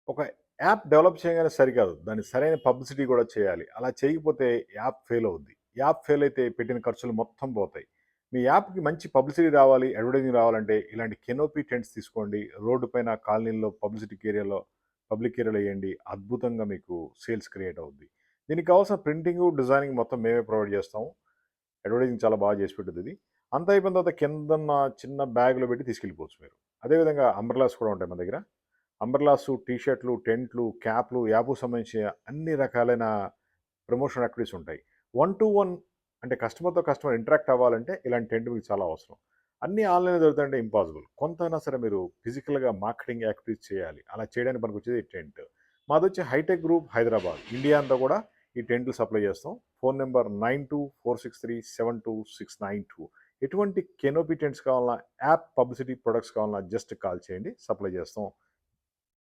ఒక app develop చేయగానే సరికాదు. దానికి సరైన పబ్లిసిటీ గూడా చేయాలి. అలా చేయకపోతే యాప్ ఫెయిల్ అవుద్ది. యాప్ ఫెయిల్ అయితే పెట్టిన ఖర్చులు మొత్తం పోతాయి. మీ యాప్‌కి మంచి పబ్లిసిటీ రావాలి, అడ్వర్టైజింగ్ రావాలంటే ఇలాంటి కెనోపీ టెంట్స్ తీసుకోండి. రోడ్డు పైన కాలనీల్లో పబ్లిసిటీ ఏరియాలో పబ్లిక్ ఏరియాలో ఎయండి. అద్భుతంగా మీకు సేల్స్ క్రియేట్ అవుద్ది. దీనికి కావాల్సిన ప్రింటింగు, డిజైనింగ్ మొత్తం మేమే ప్రొవైడ్ చేస్తాము. అడ్వర్టైజింగ్ చాలా బాగా చేసి పెట్టుద్దిది. అంతా అయిపోయిన తర్వాత కిందన్న చిన్న బ్యాగ్‌లో పెట్టి తీసుకెళ్ళిపోవచ్చు మీరు. అదే విధంగా అంబ్రెల్లాస్ కూడా ఉంటాయి మన దగ్గర. అంబ్రెల్లాసు, టీ షర్ట్‌లు, టెంట్లు, క్యాప్‌లు, యాప్‌కి సంబంధించిన అన్ని రకాలైన ప్రమోషన్ యాక్టివిటీస్ ఉంటాయి. వన్ టు వన్ అంటే కస్టమర్‌తో కస్టమర్ ఇంటరాక్ట్ అవ్వాలంటే ఇలాంటి టెంట్ మీకు చాలా అవసరం. అన్నీ ఆన్‌లైన్‌లో దొరుకుతాయంటే ఇంపాసిబుల్. కొంతైనా సరే మీరు ఫిజికల్‌గా మార్కెటింగ్ యాక్టివిటీస్ చేయాలి. అలా చేయడానికి పనికొచ్చేది ఈ టెంట్. మాదొచ్చి హైటెక్ గ్రూప్ హైదరాబాద్. ఇండియా అంతా కూడా ఈ టెంట్లు సప్లై చేస్తాం. Phone number 9246372692. ఎటువంటి కెనోపీ టెంట్స్ కావాలన్నా, యాప్ పబ్లిసిటీ ప్రొడక్ట్స్ కావాలన్నా జస్ట్ కాల్ చేయండి. సప్లై చేస్తాం.